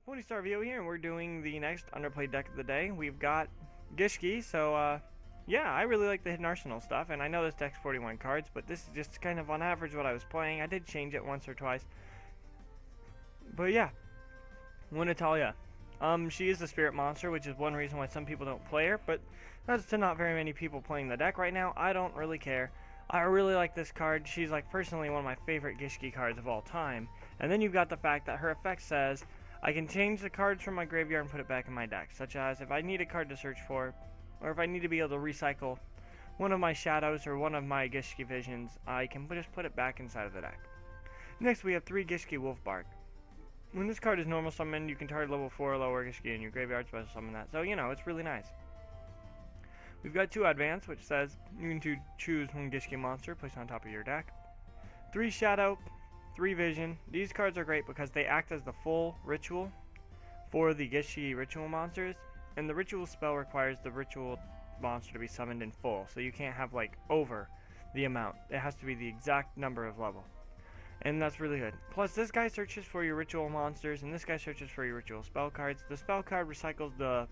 PointyStarVio here, and we're doing the next Underplayed Deck of the day. We've got Gishki, so yeah, I really like the Hidden Arsenal stuff, and I know this deck's 41 cards, but this is just kind of on average what I was playing. I did change it once or twice. But yeah, Natalia. She is a spirit monster, which is one reason why some people don't play her, but that's to not very many people playing the deck right now. I don't really care. I really like this card. She's like personally one of my favorite Gishki cards of all time. And then you've got the fact that her effect says, I can change the cards from my graveyard and put it back in my deck, such as if I need a card to search for, or if I need to be able to recycle one of my shadows or one of my Gishki visions, I can just put it back inside of the deck. Next we have 3 Gishki Wolfbark. When this card is normal summoned, you can target level 4 or lower Gishki in your graveyard, special summon that. So, you know, it's really nice. We've got 2 Advance, which says you can choose one Gishki monster, place on top of your deck. 3 Shadow, 3 Vision. These cards are great because they act as the full ritual for the Gishki ritual monsters, and the ritual spell requires the ritual monster to be summoned in full, so you can't have like over the amount. It has to be the exact number of level, and that's really good. Plus this guy searches for your ritual monsters, and this guy searches for your ritual spell cards. The spell card recycles the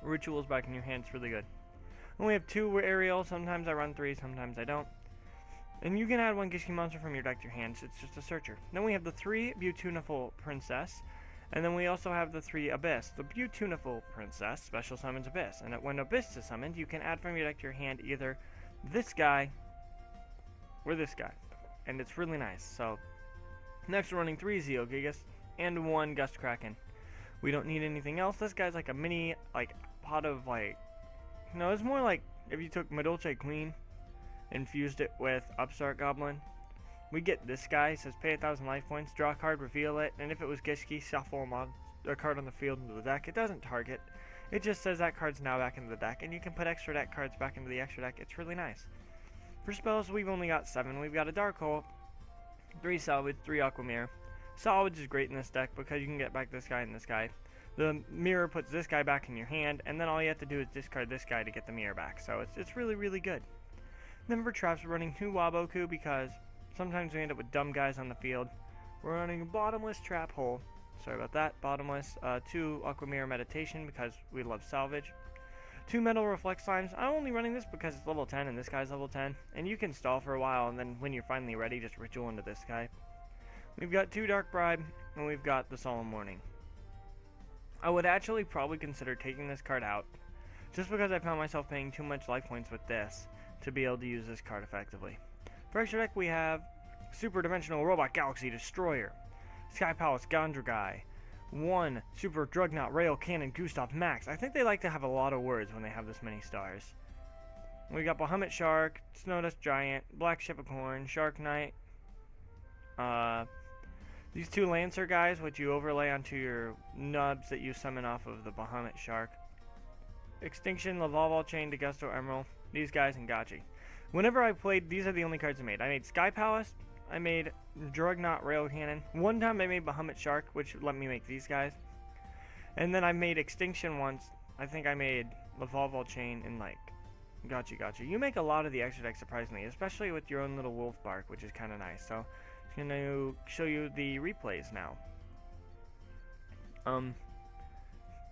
rituals back in your hand. It's really good. And we have 2 Ariel. Sometimes I run 3, sometimes I don't. And you can add 1 Gishki monster from your deck to your hands. It's just a searcher. Then we have the 3 Beautiful Princess. And then we also have the 3 Abyss. The Beautiful Princess special summons Abyss. And when Abyss is summoned, you can add from your deck to your hand either this guy or this guy. And it's really nice. So, next we're running 3 Zeogigas and 1 Gust Kraken. We don't need anything else. This guy's like a mini, like, pot of, like... No, it's more like if you took Madolche Queen and fused it with Upstart Goblin. We get this guy. He says pay 1,000 life points, draw a card, reveal it, and if it was Gishki, shuffle a card on the field into the deck. It doesn't target. It just says that card's now back into the deck, and you can put extra deck cards back into the extra deck. It's really nice. For spells, we've only got 7. We've got a Dark Hole, 3 Salvage, 3 Aquamirror. Salvage is great in this deck because you can get back this guy and this guy. The mirror puts this guy back in your hand, and then all you have to do is discard this guy to get the mirror back. So it's really, really good. Then for traps, we're running 2 Waboku because sometimes we end up with dumb guys on the field. We're running a Bottomless Trap Hole. Sorry about that. Bottomless. 2 Aquamirror Meditation because we love salvage. 2 Metal Reflect Slimes. I'm only running this because it's level 10 and this guy's level 10. And you can stall for a while, and then when you're finally ready, just ritual into this guy. We've got 2 Dark Bribe, and we've got the Solemn Warning. I would actually probably consider taking this card out, just because I found myself paying too much life points with this to be able to use this card effectively. For extra deck, we have Super Dimensional Robot Galaxy Destroyer, Sky Palace Gondragai, 1 Super Drugknot Rail Cannon Gustav Max. I think they like to have a lot of words when they have this many stars. We got Bahamut Shark, Snowdust Giant, Black Shipicorn, Shark Knight, these 2 Lancer guys, which you overlay onto your nubs that you summon off of the Bahamut Shark. Extinction, Lavalval Chain, Degusto Emerald, these guys, and Gachi. Whenever I played, these are the only cards I made. I made Sky Palace, I made Drugknot Rail Cannon. One time I made Bahamut Shark, which let me make these guys. And then I made Extinction once. I think I made Lavalval Chain and like Gachi. You make a lot of the extra decks surprisingly, especially with your own little Wolfbark, which is kind of nice. So I'm going to show you the replays now.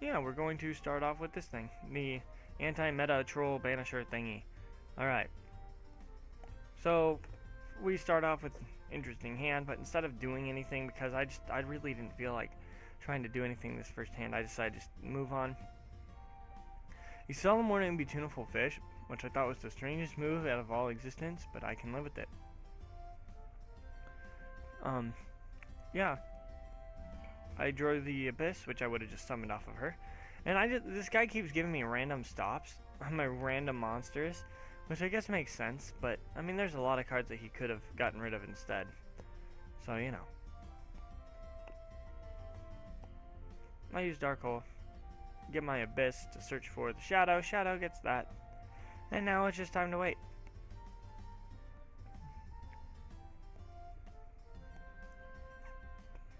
Yeah, we're going to start off with this thing. The anti-meta troll banisher thingy. Alright. So, we start off with interesting hand, but instead of doing anything, because I really didn't feel like trying to do anything this first hand, I decided to just move on. You Solemn Warning and Beautiful Fish, which I thought was the strangest move out of all existence, but I can live with it. Yeah. I drew the Abyss, which I would have just summoned off of her. And this guy keeps giving me random stops on my random monsters, which I guess makes sense, but, I mean, there's a lot of cards that he could have gotten rid of instead. So, you know. I use Dark Hole. Get my Abyss to search for the Shadow. Shadow gets that. And now it's just time to wait.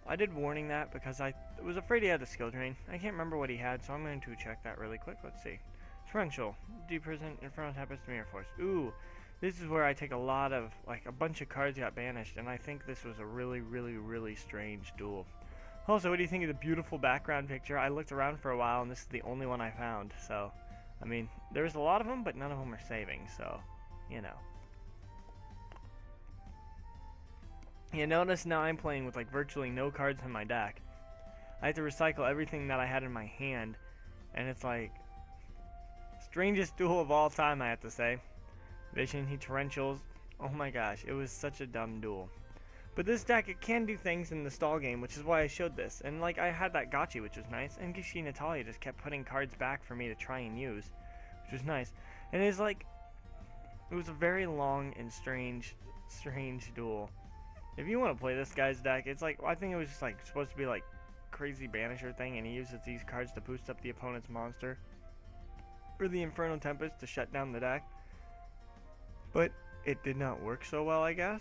I did warning that because I was afraid he had the skill drain. I can't remember what he had, so I'm going to check that really quick. Let's see. Torrential. Depresent Inferno Tempest Mirror Force. Ooh, this is where I take a lot of, like, a bunch of cards got banished, and I think this was a really, really, really strange duel. Also, what do you think of the beautiful background picture? I looked around for a while, and this is the only one I found. So, I mean, there's a lot of them, but none of them are saving. So, you know. You notice now I'm playing with like virtually no cards in my deck. I have to recycle everything that I had in my hand, and it's like strangest duel of all time, I have to say. Vision, he torrentials. Oh my gosh, it was such a dumb duel. But this deck, it can do things in the stall game, which is why I showed this. And like, I had that Gotchi, which was nice, and Gishki and Natalia just kept putting cards back for me to try and use, which was nice. And it's like, it was a very long and strange duel. If you want to play this guy's deck, it's like, I think it was just like supposed to be like crazy banisher thing, and he uses these cards to boost up the opponent's monster, or the Inferno Tempest to shut down the deck. But it did not work so well, I guess.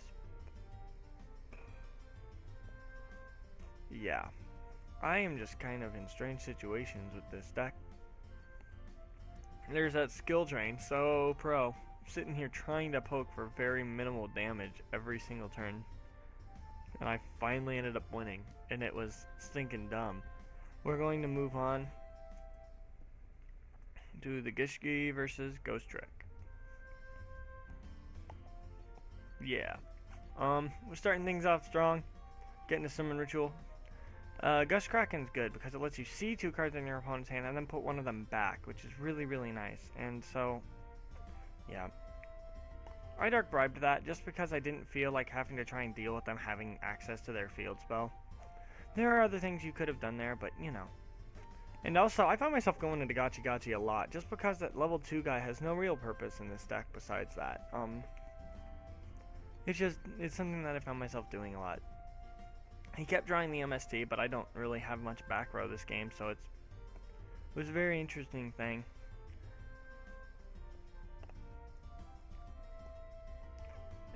Yeah, I am just kind of in strange situations with this deck. There's that skill drain, so pro. Sitting here trying to poke for very minimal damage every single turn. And I finally ended up winning, and it was stinking dumb. We're going to move on to the Gishki versus Ghost Trick. Yeah. We're starting things off strong. Getting a summon ritual. Gust Kraken's good because it lets you see 2 cards in your opponent's hand and then put one of them back, which is really, really nice. And so, yeah. I Dark Bribed that just because I didn't feel like having to try and deal with them having access to their field spell. There are other things you could have done there, but you know. And also, I found myself going into Gotchi a lot just because that level 2 guy has no real purpose in this deck besides that. It's something that I found myself doing a lot. He kept drawing the MST, but I don't really have much back row this game, so it was a very interesting thing.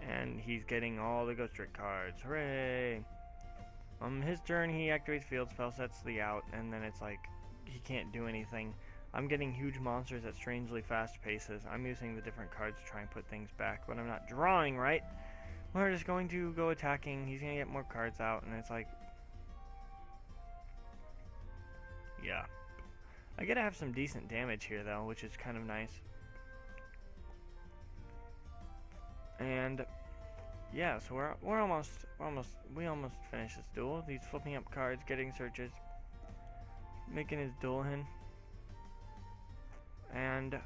And he's getting all the Ghost Trick cards. Hooray! His turn, he activates field spell, sets the out, and then it's like he can't do anything. I'm getting huge monsters at strangely fast paces. I'm using the different cards to try and put things back, but I'm not drawing right. We're just going to go attacking. He's going to get more cards out, and it's like, yeah. I get to have some decent damage here, though, which is kind of nice. And yeah, so we almost finished this duel. He's flipping up cards, getting searches, making his Dueling, and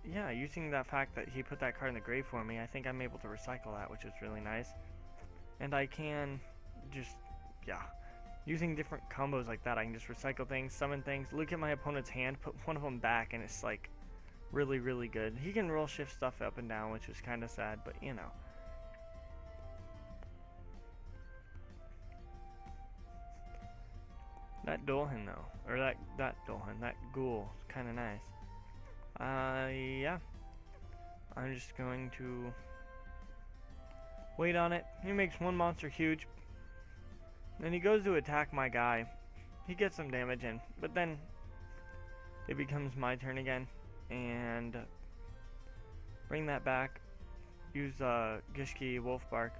yeah, using that fact that he put that card in the grave for me, I think I'm able to recycle that, which is really nice. And I can just, yeah, using different combos like that, I can just recycle things, summon things, look at my opponent's hand, put one of them back, and it's like really, really good. He can roll shift stuff up and down, which is kind of sad, but you know. That Dueling though, or that Dueling, that ghoul, is kind of nice. Yeah. I'm just going to wait on it. He makes one monster huge. Then he goes to attack my guy. He gets some damage in, but then it becomes my turn again. And bring that back. Use Gishki, Wolfbark.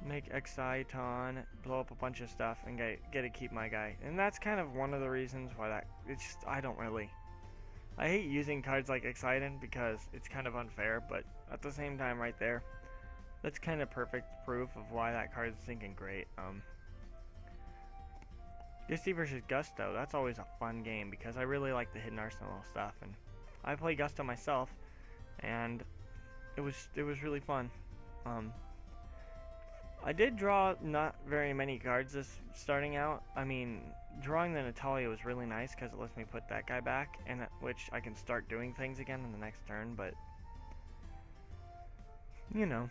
Make Exciton, blow up a bunch of stuff, and get to keep my guy. And that's kind of one of the reasons why that, it's just, I hate using cards like Exciton because it's kind of unfair, but at the same time right there, that's kind of perfect proof of why that card is thinking great. Gishki versus Gusto, that's always a fun game because I really like the hidden arsenal stuff, and I play Gusto myself, and it was really fun. I did draw not very many cards this starting out. I mean, drawing the Natalia was really nice because it lets me put that guy back, and which I can start doing things again in the next turn, but you know.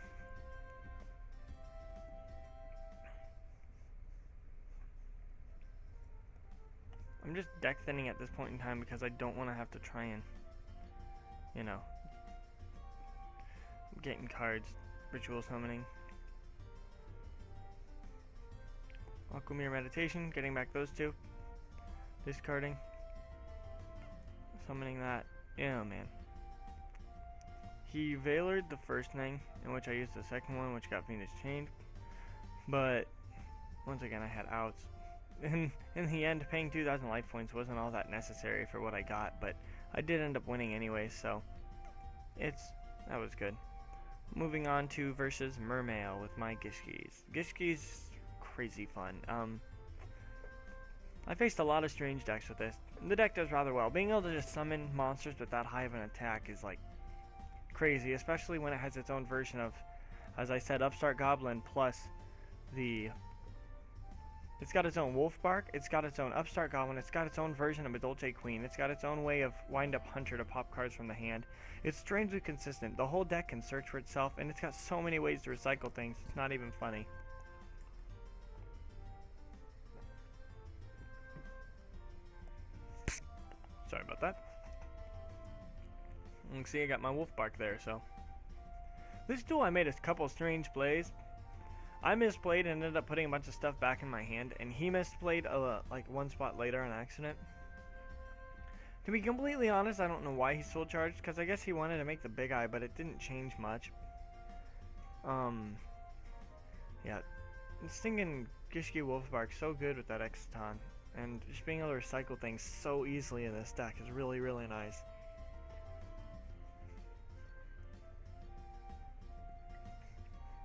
I'm just deck thinning at this point in time because I don't want to have to try and, you know, getting cards, ritual summoning. Aquamir Meditation, getting back those two. Discarding. Summoning that. Yeah, man. He Veilered the first thing, in which I used the second one, which got Venus Chained. But, once again, I had outs. in the end, paying 2,000 life points wasn't all that necessary for what I got, but I did end up winning anyway, so that was good. Moving on to versus Mermail with my Gishkis. Gishki's crazy fun. I faced a lot of strange decks with this. The deck does rather well. Being able to just summon monsters with that high of an attack is like crazy, especially when it has its own version of, as I said, Upstart Goblin plus it's got its own Wolf Bark, it's got its own Upstart Goblin, it's got its own version of a Dolce Queen, it's got its own way of Wind Up Hunter to pop cards from the hand. It's strangely consistent. The whole deck can search for itself, and it's got so many ways to recycle things, it's not even funny. Sorry about that. You can see I got my Wolf Bark there, so. This duel I made a couple strange plays. I misplayed and ended up putting a bunch of stuff back in my hand, and he misplayed like one spot later on accident. To be completely honest, I don't know why he soul charged, because I guess he wanted to make the big eye, but it didn't change much. Yeah, stinging Gishki Wolfbark so good with that Exciton, and just being able to recycle things so easily in this deck is really, really nice.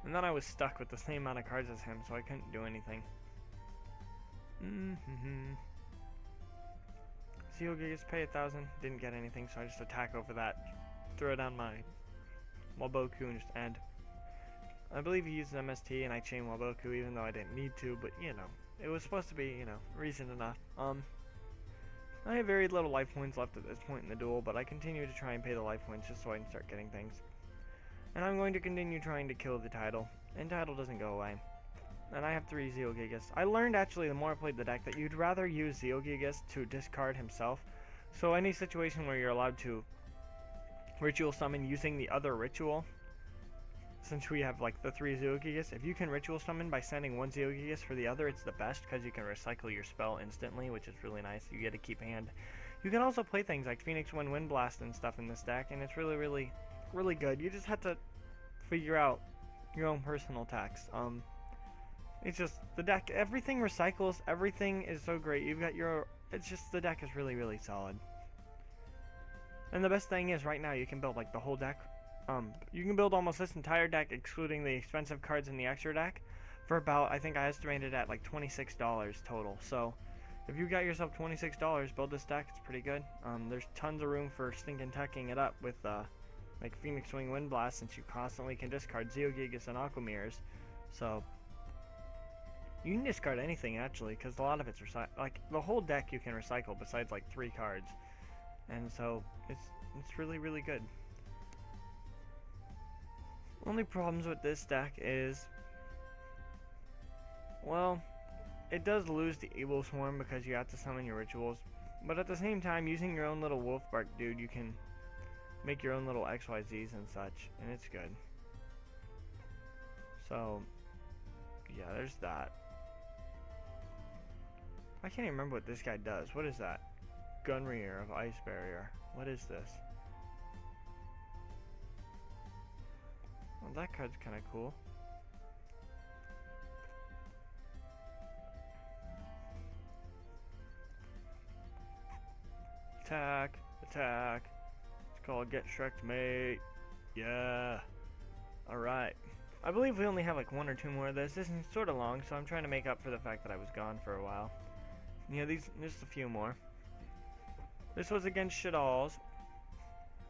And then I was stuck with the same amount of cards as him, so I couldn't do anything. Seal Gigas, pay 1,000, didn't get anything, so I just attack over that, throw down my Waboku and just end. I believe he used MST and I chain Waboku even though I didn't need to, but you know, it was supposed to be, you know, reason enough. I have very little life points left at this point in the duel, but I continue to try and pay the life points just so I can start getting things. And I'm going to continue trying to kill the title, and title doesn't go away. And I have 3 Zeogigas. I learned actually the more I played the deck that you'd rather use Zeogigas to discard himself. So any situation where you're allowed to ritual summon using the other ritual, since we have like the 3 Zeogigas, if you can ritual summon by sending 1 Zeogigas for the other, it's the best because you can recycle your spell instantly, which is really nice. You get to keep hand. You can also play things like Phoenix Wind Blast and stuff in this deck, and it's really, really, really good. You just have to figure out your own personal attacks. It's just the deck, everything recycles, everything is so great. You've got your, it's just the deck is really, really solid. And the best thing is right now you can build like the whole deck. You can build almost this entire deck excluding the expensive cards in the extra deck for about, I think I estimated at like $26 total. So if you got yourself $26, build this deck, it's pretty good. There's tons of room for stinking teching it up with like Phoenix Wind Blast, since you constantly can discard Zeogigas and Aquamirrors. So you can discard anything actually, because a lot of it's like the whole deck you can recycle besides like 3 cards, and so it's really, really good. Only problems with this deck is, well, it does lose the Evil Swarm because you have to summon your rituals, but at the same time, using your own little Wolfbark dude, you can make your own little XYZs and such, and it's good. So yeah, there's that. I can't even remember what this guy does. What is that? Gunrier of Ice Barrier. What is this? Well, that card's kind of cool. Attack, attack. It's called Get Shrek'd, mate. Yeah. Alright. I believe we only have like 1 or 2 more of this. This is sort of long, so I'm trying to make up for the fact that I was gone for a while. Yeah, just a few more. This was against Shadalls.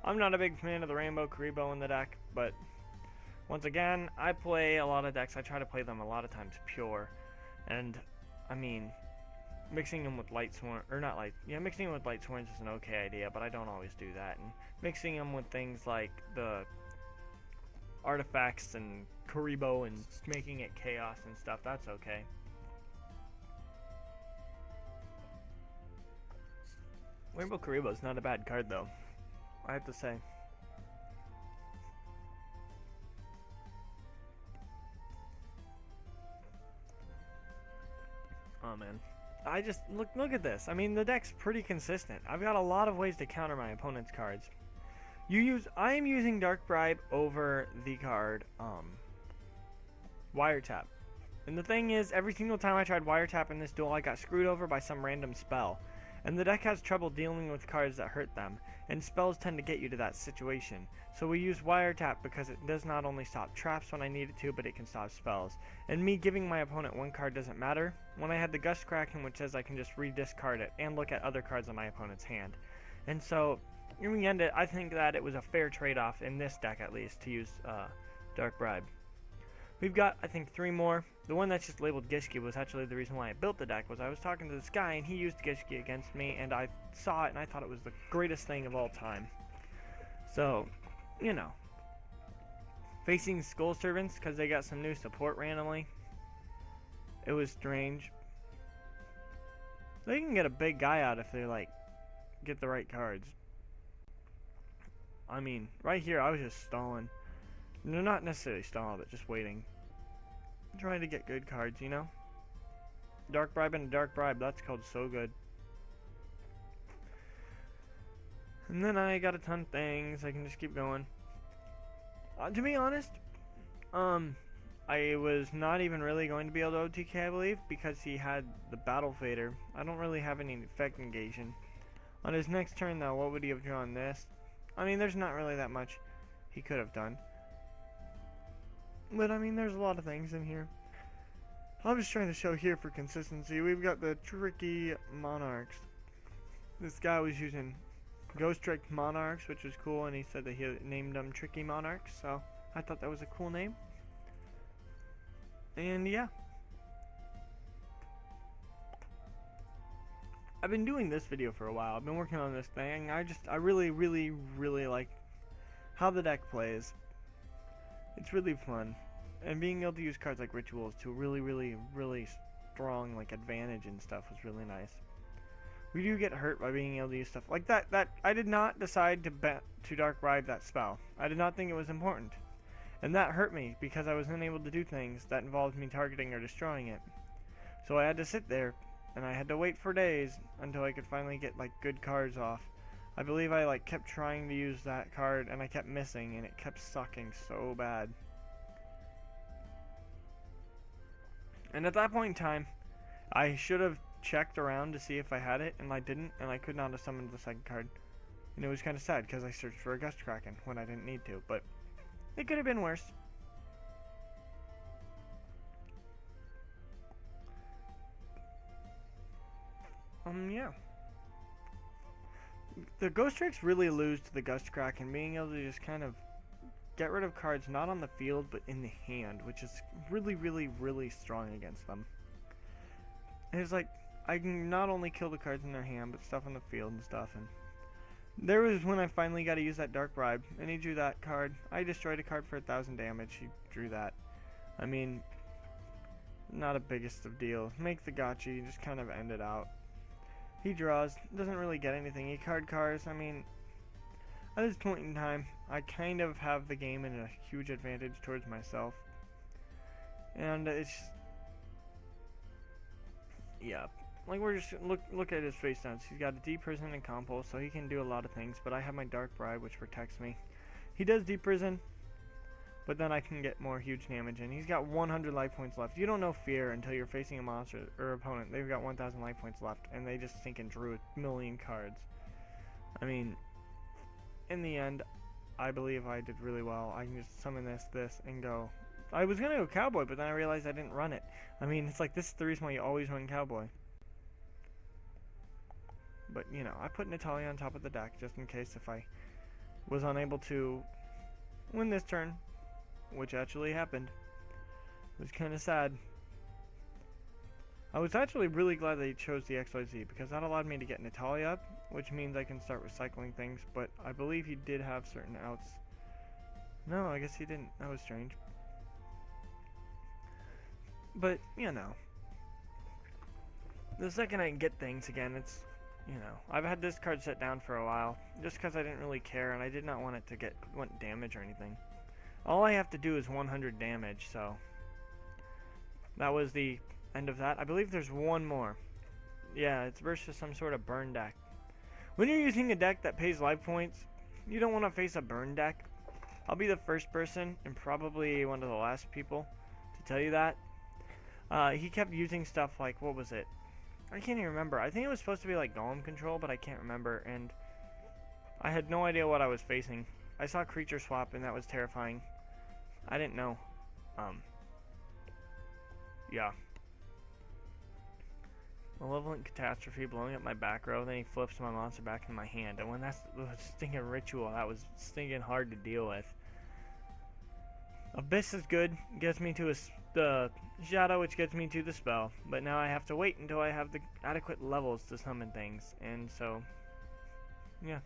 I'm not a big fan of the Rainbow Karibo in the deck, but once again, I play a lot of decks. I try to play them a lot of times pure, and I mean, mixing them with Light Sworn, or not Light, yeah, mixing them with Light Sworns is an okay idea, but I don't always do that. And mixing them with things like the artifacts and Karibo and making it chaos and stuff, that's okay. Rainbow Karibo is not a bad card though, I have to say. Oh man, I just look at this. I mean, the deck's pretty consistent. I've got a lot of ways to counter my opponent's cards. I am using Dark Bribe over the card Wiretap. And the thing is, every single time I tried wiretap in this duel, I got screwed over by some random spell. And the deck has trouble dealing with cards that hurt them, and spells tend to get you to that situation. So we use wiretap because it does not only stop traps when I need it to, but it can stop spells. And me giving my opponent one card doesn't matter when I had the Gust Kraken, which says I can just re-discard it and look at other cards on my opponent's hand. And so, in the end, I think that it was a fair trade-off in this deck at least to use Dark Bribe. We've got, I think, 3 more. The one that's just labeled Gishki was actually the reason why I built the deck. Was I was talking to this guy and he used Gishki against me, and I saw it and I thought it was the greatest thing of all time. So, you know, facing Skull Servants because they got some new support randomly. It was strange. They can get a big guy out if they like get the right cards. I mean, right here I was just stalling. No, not necessarily stall, but just waiting. Trying to get good cards, you know? Dark Bribe and a Dark Bribe, that's called so good. And then I got a ton of things, I can just keep going. To be honest, I was not even really going to be able to OTK, I believe, because he had the Battle Fader. I don't really have any effect negation. On his next turn, though, what would he have drawn this? I mean, there's not really that much he could have done. But I mean, there's a lot of things in here. I'm just trying to show here for consistency. We've got the Tricky Monarchs. This guy was using Ghost Trick Monarchs, which was cool, and he said that he named them Tricky Monarchs, so I thought that was a cool name. And yeah. I've been doing this video for a while. I've been working on this thing. I really, really, really like how the deck plays. It's really fun, and being able to use cards like Rituals to really, really, really strong like advantage and stuff was really nice. We do get hurt by being able to use stuff like that. I did not decide to Dark Bribe that spell. I did not think it was important, and that hurt me because I was unable to do things that involved me targeting or destroying it. So I had to sit there, and I had to wait for days until I could finally get like good cards off. I believe I like kept trying to use that card and I kept missing and it kept sucking so bad. And at that point in time, I should have checked around to see if I had it, and I didn't, and I could not have summoned the second card. And it was kind of sad because I searched for a Gust Kraken when I didn't need to, but it could have been worse. Yeah. The Ghost Tricks really lose to the Gust Kraken, being able to just kind of get rid of cards not on the field but in the hand, which is really, really, really strong against them. And it's like, I can not only kill the cards in their hand, but stuff on the field and stuff. And there was when I finally got to use that Dark Bribe, and he drew that card. I destroyed a card for 1,000 damage. He drew that. I mean, not a biggest of deals. Make the gotcha, just kind of end it out. He draws, doesn't really get anything. He cars. I mean, at this point in time, I kind of have the game in a huge advantage towards myself. And it's, yeah, like we're just, look at his face stats. He's got a Deep Prison and Compo, so he can do a lot of things, but I have my Dark Bribe, which protects me. He does Deep Prison, but then I can get more huge damage, and he's got 100 life points left. You don't know fear until you're facing a monster or opponent. They've got 1,000 life points left, and they just think and drew a million cards. I mean, in the end, I believe I did really well. I can just summon this, and go. I was going to go Cowboy, but then I realized I didn't run it. I mean, it's like, this is the reason why you always run Cowboy. But, you know, I put Natalia on top of the deck, just in case if I was unable to win this turn. Which actually happened. It was kind of sad. I was actually really glad they chose the XYZ because that allowed me to get Natalia up, which means I can start recycling things, but I believe he did have certain outs. No, I guess he didn't. That was strange. But, you know, the second I can get things again, it's, you know, I've had this card set down for a while, just because I didn't really care, and I did not want it to want damage or anything. All I have to do is 100 damage, so that was the end of that. I believe there's one more. Yeah, it's versus some sort of burn deck. When you're using a deck that pays life points, you don't want to face a burn deck. I'll be the first person, and probably one of the last people, to tell you that. He kept using stuff like, what was it? I can't even remember. I think it was supposed to be like golem control, but I can't remember, and I had no idea what I was facing. I saw creature swap, and that was terrifying. I didn't know. Yeah. Malevolent Catastrophe, blowing up my back row, then he flips my monster back in my hand. And when that's the stinking ritual, that was stinking hard to deal with. Abyss is good, gets me to the Shadow, which gets me to the spell. But now I have to wait until I have the adequate levels to summon things. And so, yeah.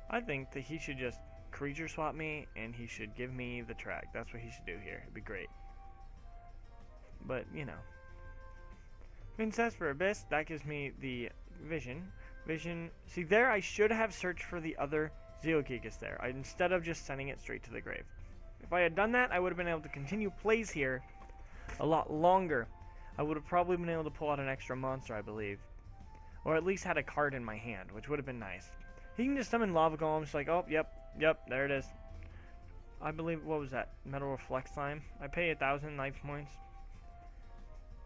I think that he should just creature swap me, and he should give me the track. That's what he should do here. It'd be great. But, you know. Princess for Abyss, that gives me the Vision. See there, I should have searched for the other Zeogigas there, instead of just sending it straight to the grave. If I had done that, I would have been able to continue plays here a lot longer. I would have probably been able to pull out an extra monster, I believe. Or at least had a card in my hand, which would have been nice. He can just summon Lava Golems, like, oh, yep, there it is. I believe, what was that? Metal Reflect Slime. I pay 1,000 life points.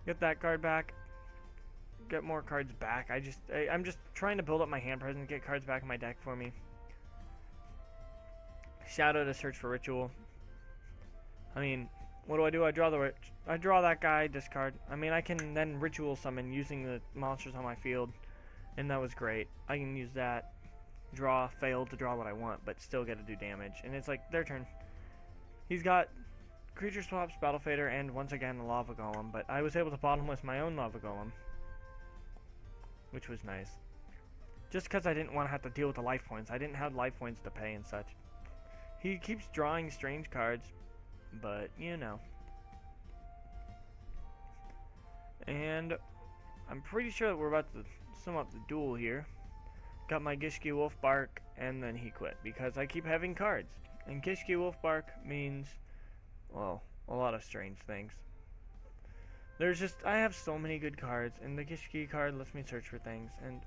Get that card back. Get more cards back. I'm just trying to build up my hand presence, get cards back in my deck for me. Shadow to search for ritual. I mean, what do? I draw that guy, discard. I mean, I can then ritual summon using the monsters on my field, and that was great. I can use that. Draw, fail to draw what I want, but still get to do damage. And it's like their turn. He's got creature swaps, battle fader, and once again the lava golem. But I was able to bottomless my own lava golem, which was nice. Just because I didn't want to have to deal with the life points. I didn't have life points to pay and such. He keeps drawing strange cards, but you know. And I'm pretty sure that we're about to sum up the duel here. Got my Gishki Wolf Bark, and then he quit because I keep having cards. And Gishki Wolf Bark means, well, a lot of strange things. I have so many good cards, and the Gishki card lets me search for things. And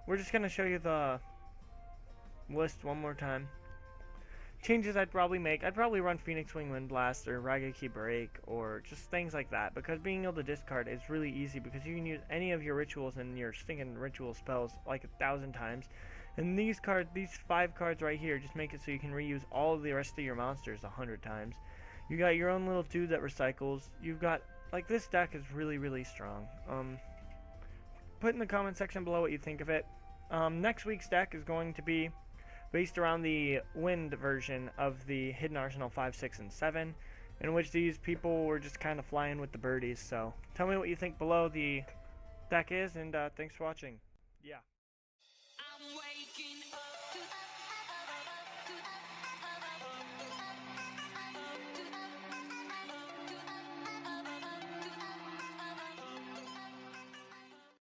we're just going to show you the list one more time. Changes I'd probably make. I'd probably run Phoenix Wing Wind Blast or Rageki Break or just things like that, because being able to discard is really easy because you can use any of your rituals and your stinking ritual spells like 1,000 times. And these 5 cards right here just make it so you can reuse all of the rest of your monsters 100 times. You got your own little dude that recycles. You've got, like, this deck is really, really strong. Put in the comment section below what you think of it. Next week's deck is going to be based around the wind version of the Hidden Arsenal 5, 6, and 7, in which these people were just kind of flying with the birdies. So tell me what you think below the deck is, and thanks for watching. Yeah. I'm waking up to